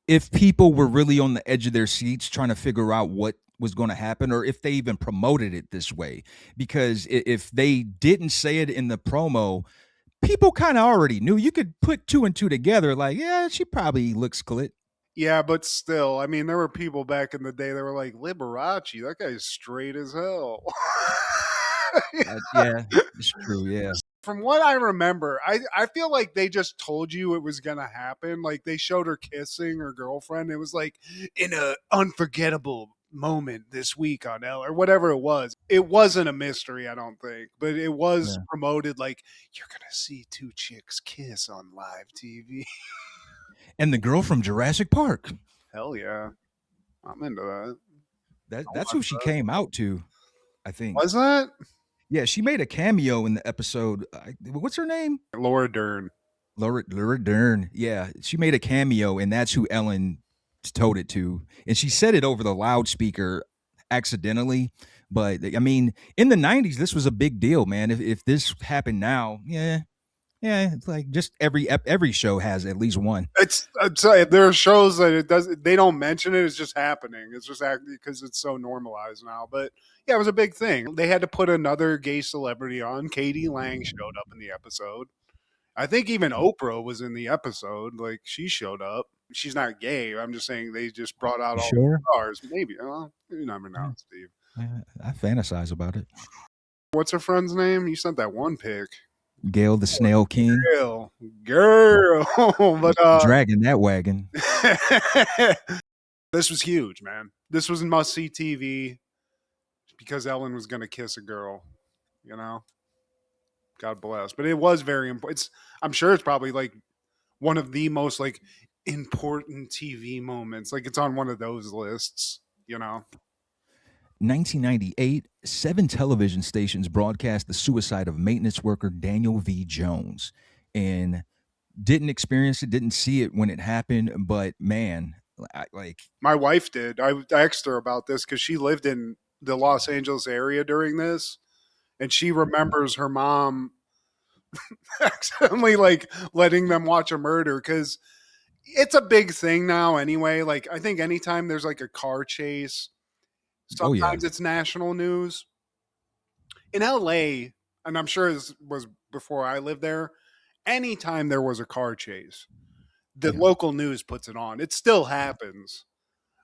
if people were really on the edge of their seats trying to figure out what was going to happen or if they even promoted it this way. Because if they didn't say it in the promo, people kind of already knew. You could put two and two together like, yeah, she probably looks clit. Yeah, but still, I mean, there were people back in the day that were like, Liberace, that guy's straight as hell. Yeah, it's true, yeah. From what I remember, I feel like they just told you it was going to happen. Like they showed her kissing her girlfriend. It was like in an unforgettable moment this week on L or whatever it was. It wasn't a mystery, I don't think, but it was promoted like you're going to see two chicks kiss on live TV. And the girl from Jurassic Park. Hell yeah. I'm into that. That's who she came out to, I think. Was that? Yeah, she made a cameo in the episode. What's her name? Laura Dern. Laura Dern. Yeah, she made a cameo, and that's who Ellen told it to. And she said it over the loudspeaker accidentally. But I mean, in the 90s, this was a big deal, man. If this happened now, yeah, it's like just every show has at least one. There are shows that they don't mention it. It's just happening. It's just because it's so normalized now. But yeah, it was a big thing. They had to put another gay celebrity on. Katie Lang showed up in the episode. I think even Oprah was in the episode. Like she showed up. She's not gay. I'm just saying they just brought out all the stars. Maybe. You never know, Steve. I fantasize about it. What's her friend's name? You sent that one pic. Gail the Snail King. Girl. But dragging that wagon. This was huge, man. This was must-see TV because Ellen was going to kiss a girl, you know? God bless. But it was very important. I'm sure it's probably like one of the most like important TV moments. Like it's on one of those lists, you know? 1998, 7 television stations broadcast the suicide of maintenance worker Daniel V. Jones. And didn't experience it, didn't see it when it happened, but man, my wife did. I asked her about this because she lived in the Los Angeles area during this, and she remembers her mom accidentally like letting them watch a murder because it's a big thing now anyway. Like I think anytime there's like a car chase, sometimes it's national news. In LA, and I'm sure this was before I lived there, anytime there was a car chase, the local news puts it on. It still happens.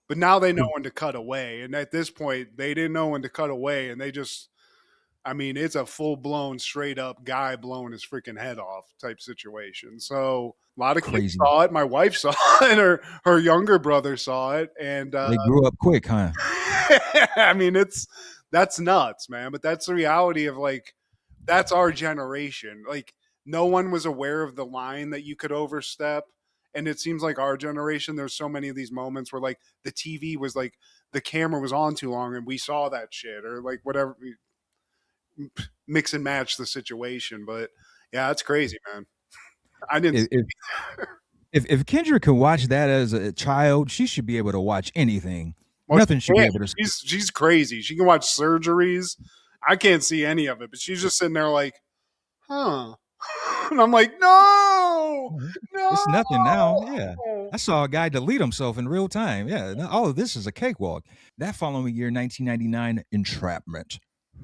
But now they know when to cut away. And at this point, they didn't know when to cut away. And they just, I mean, it's a full-blown, straight-up guy blowing his freaking head off type situation. So a lot of kids saw it. My wife saw it. Her younger brother saw it. And they grew up quick, huh? I mean, that's nuts, man. But that's the reality of like, that's our generation. Like no one was aware of the line that you could overstep. And it seems like our generation, there's so many of these moments where like the TV was like, the camera was on too long and we saw that shit or like whatever. mix and match the situation. But yeah, that's crazy, man. I didn't. If Kendra could watch that as a child, she should be able to watch anything. Well, Nothing should be able to. She's crazy. She can watch surgeries. I can't see any of it, but she's just sitting there like, huh? And I'm like, no, It's nothing now. Yeah. I saw a guy delete himself in real time. Yeah. All of this is a cakewalk. That following year, 1999, Entrapment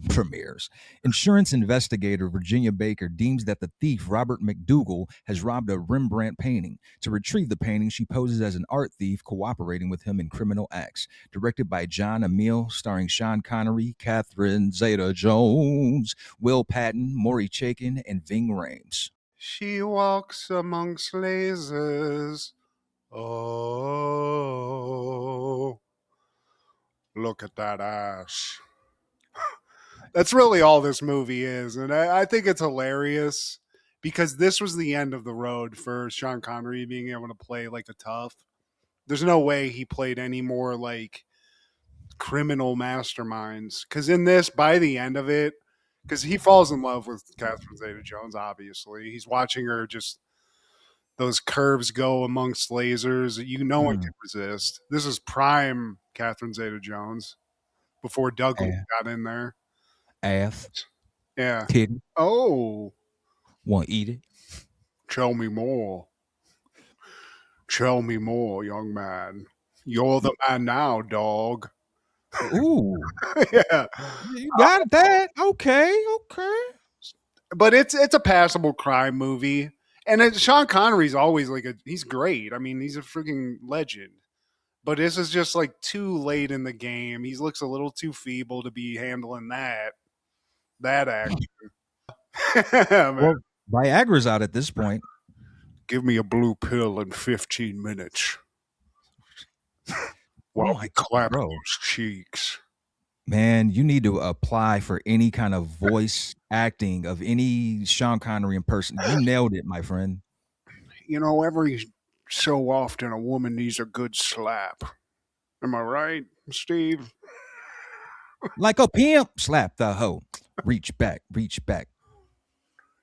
premieres. Insurance investigator Virginia Baker deems that the thief, Robert McDougal, has robbed a Rembrandt painting. To retrieve the painting, she poses as an art thief, cooperating with him in criminal acts. Directed by John Emile, starring Sean Connery, Catherine Zeta-Jones, Will Patton, Maury Chaykin, and Ving Rhames. She walks amongst lasers. Oh, look at that ass. That's really all this movie is. And I think it's hilarious because this was the end of the road for Sean Connery being able to play like a tough. There's no way he played any more like criminal masterminds. Because in this, by the end of it, because he falls in love with Catherine Zeta-Jones, obviously. He's watching her just those curves go amongst lasers. No one can resist. This is prime Catherine Zeta-Jones before Douglas got in there. Ass. Yeah. Titty. Oh. Want to eat it? Tell me more. Tell me more, young man. You're the man now, dog. Ooh. Yeah. You got that. Okay. But it's a passable crime movie. And Sean Connery's always he's great. I mean, he's a freaking legend. But this is just like too late in the game. He looks a little too feeble to be handling that action. Well, Viagra's out at this point. Give me a blue pill in 15 minutes. While I clap those cheeks. Man, you need to apply for any kind of voice acting of any Sean Connery person. You nailed it, my friend. Every so often a woman needs a good slap. Am I right, Steve? Like a pimp, slap the hoe. Reach back.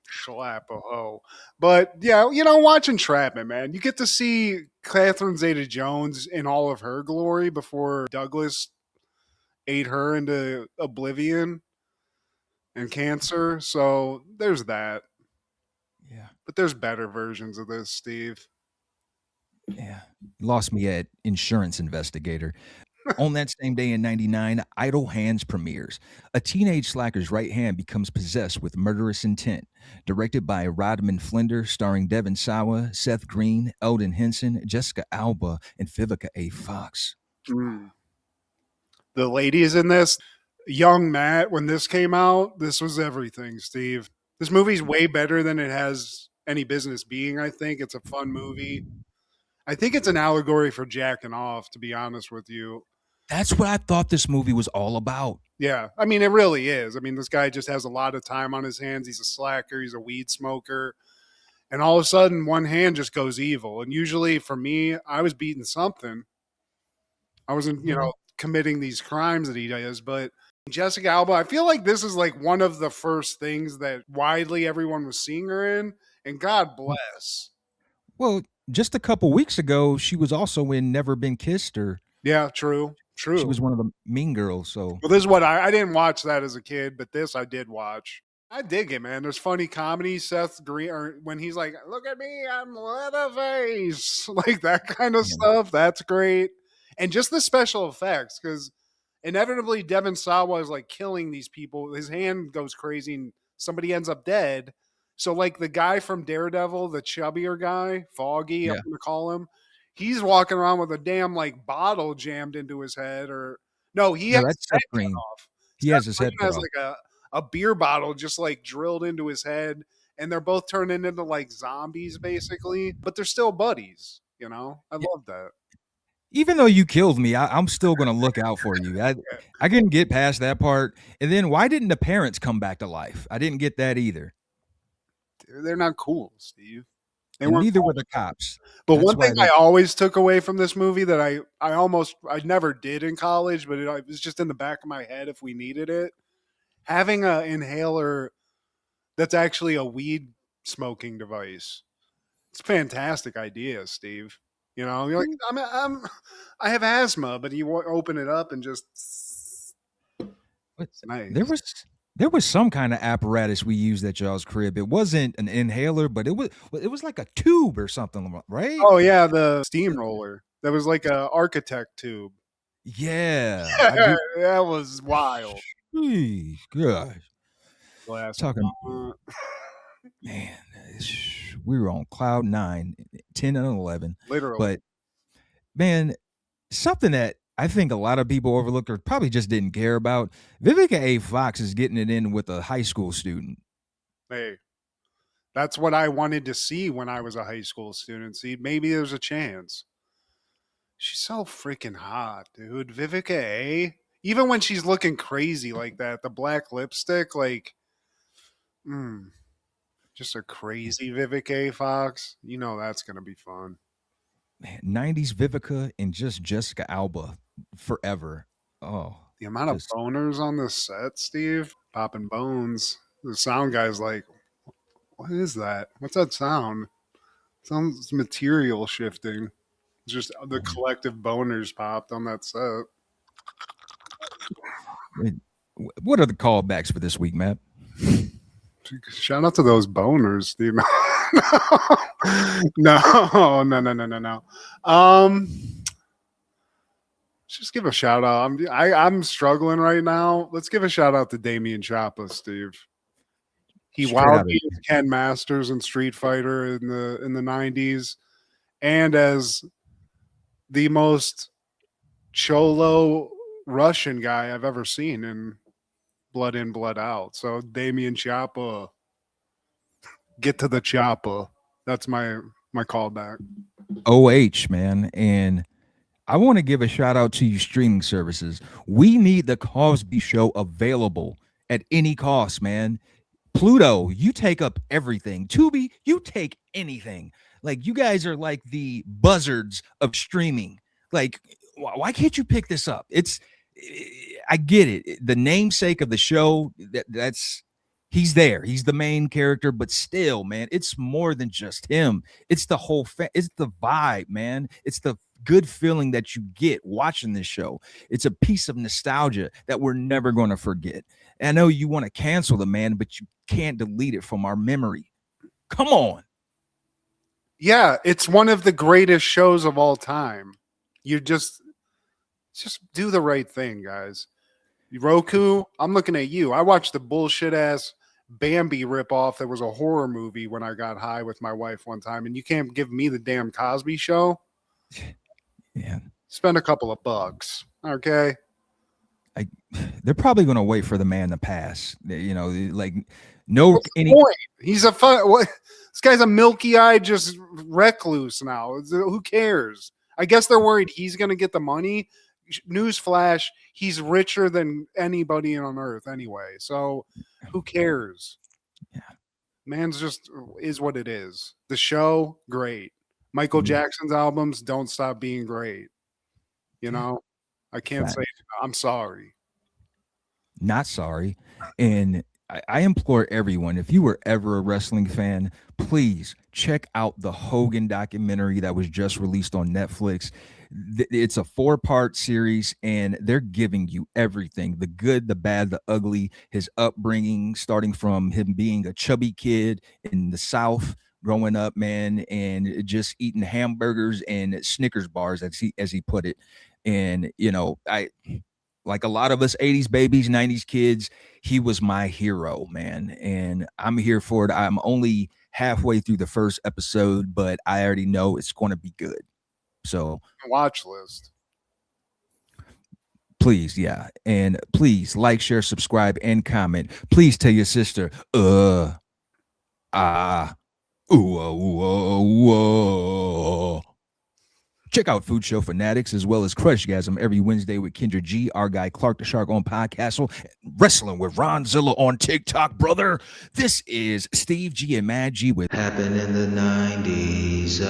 Slap a hoe. But yeah, watching Entrapment, man, you get to see Catherine Zeta-Jones in all of her glory before Douglas ate her into oblivion and cancer. So there's that. Yeah. But there's better versions of this, Steve. Yeah. Lost me at Insurance Investigator. On that same day in 99, Idle Hands premieres. A teenage slacker's right hand becomes possessed with murderous intent. Directed by Rodman Flender, starring Devon Sawa, Seth Green, Eldon Henson, Jessica Alba, and Vivica A. Fox. The ladies in this, young Matt, when this came out, this was everything, Steve. This movie's way better than it has any business being, I think. It's a fun movie. I think it's an allegory for jacking off, to be honest with you. That's what I thought this movie was all about. Yeah. I mean, it really is. I mean, this guy just has a lot of time on his hands. He's a slacker. He's a weed smoker. And all of a sudden, one hand just goes evil. And usually for me, I was beating something. I wasn't, committing these crimes that he does. But Jessica Alba, I feel like this is like one of the first things that widely everyone was seeing her in. And God bless. Well, just a couple weeks ago, she was also in Never Been Kissed. Yeah, true. She was one of the mean girls. So, well, this is what I didn't watch that as a kid, but this I did watch. I dig it, man. There's funny comedy. Seth Green, or when he's like, "Look at me, I'm Leatherface," like that kind of stuff. That's great, and just the special effects, because inevitably Devon Sawa is like killing these people. His hand goes crazy, and somebody ends up dead. So, like the guy from Daredevil, the chubbier guy, Foggy, I'm gonna call him. He's walking around with a damn like bottle jammed into his head, or no, he has his head cut off. He has his head cut off. Like a beer bottle just like drilled into his head, and they're both turning into like zombies basically, but they're still buddies. I love that. Even though you killed me, I'm still going to look out for you. I couldn't get past that part. And then why didn't the parents come back to life? I didn't get that either. They're not cool, Steve. And neither were the cops. But one thing I always took away from this movie that I never did in college, but it was just in the back of my head if we needed it. having an inhaler that's actually a weed smoking device. It's a fantastic idea, Steve. You know, you're like, I have asthma, but you open it up and just. It's nice. There was some kind of apparatus we used at y'all's crib. It wasn't an inhaler, but it was like a tube or something, right? Oh yeah, the steamroller. That was like a architect tube. Yeah, that was wild. Jeez, gosh. Talking, man, we were on cloud 9, 10 and 11. Literally. But man, something that I think a lot of people overlooked or probably just didn't care about, Vivica A. Fox is getting it in with a high school student. Hey, that's what I wanted to see when I was a high school student. See, maybe there's a chance. She's so freaking hot, dude. Vivica A. Even when she's looking crazy like that, the black lipstick, like, just a crazy Vivica A. Fox. You know that's going to be fun. Man, 90s Vivica and just Jessica Alba forever. Oh, the amount of boners on this set, Steve, popping bones. The sound guy's like, what is that? What's that sound? It sounds material shifting. Just the collective boners popped on that set. What are the callbacks for this week, Matt? Shout out to those boners, Steve. No. Just give a shout out. I'm struggling right now. Let's give a shout out to Damian Chapa, Steve. He wowed me as Ken Masters in Street Fighter in the 90s, and as the most cholo Russian guy I've ever seen in Blood In, Blood Out. So Damian Chapa, get to the chopper. That's my callback. OH, man. And I want to give a shout out to you streaming services. We need the Cosby Show available at any cost, man. Pluto, you take up everything. Tubi, you take anything. Like, you guys are like the buzzards of streaming. Like, why can't you pick this up? I get it. The namesake of the show, that's he's there. He's the main character, but still, man, it's more than just him. It's the whole it's the vibe, man. It's the good feeling that you get watching this show. It's a piece of nostalgia that we're never going to forget. And I know you want to cancel the man, but you can't delete it from our memory. Come on. Yeah, it's one of the greatest shows of all time. You just do the right thing, guys. Roku, I'm looking at you. I watched the bullshit ass Bambi ripoff that was a horror movie when I got high with my wife one time, and you can't give me the damn Cosby Show. Yeah. Spend a couple of bucks. Okay. They're probably going to wait for the man to pass. You know, like no What's the point? He's a what? This guy's a milky-eyed just recluse now. Who cares? I guess they're worried he's going to get the money. Newsflash, he's richer than anybody on earth anyway. So who cares? Yeah. Man's just is what it is. The show, great. Michael Jackson's albums don't stop being great. You know, I can't say I'm sorry. Not sorry. And I implore everyone, if you were ever a wrestling fan, please check out the Hogan documentary that was just released on Netflix. It's a 4-part series, and they're giving you everything, the good, the bad, the ugly, his upbringing, starting from him being a chubby kid in the South growing up, man, and just eating hamburgers and Snickers bars, as he put it. And, you know, like a lot of us 80s babies, 90s kids, he was my hero, man. And I'm here for it. I'm only halfway through the first episode, but I already know it's going to be good. So watch list. Please, yeah. And please like, share, subscribe, and comment. Please tell your sister, Check out Food Show Fanatics as well as Crushgasm every Wednesday with Kendra G, our guy Clark the Shark on Podcastle, Wrestling with Ron Zilla on TikTok, brother. This is Steve G and Mad G with Happened in the 90s.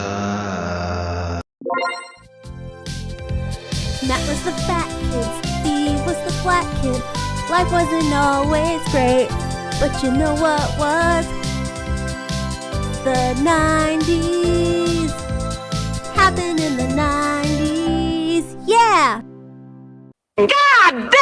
Matt was the fat kid, Steve was the flat kid. Life wasn't always great, but you know what was? The 90s. Happened in the 90s. Yeah! God damn!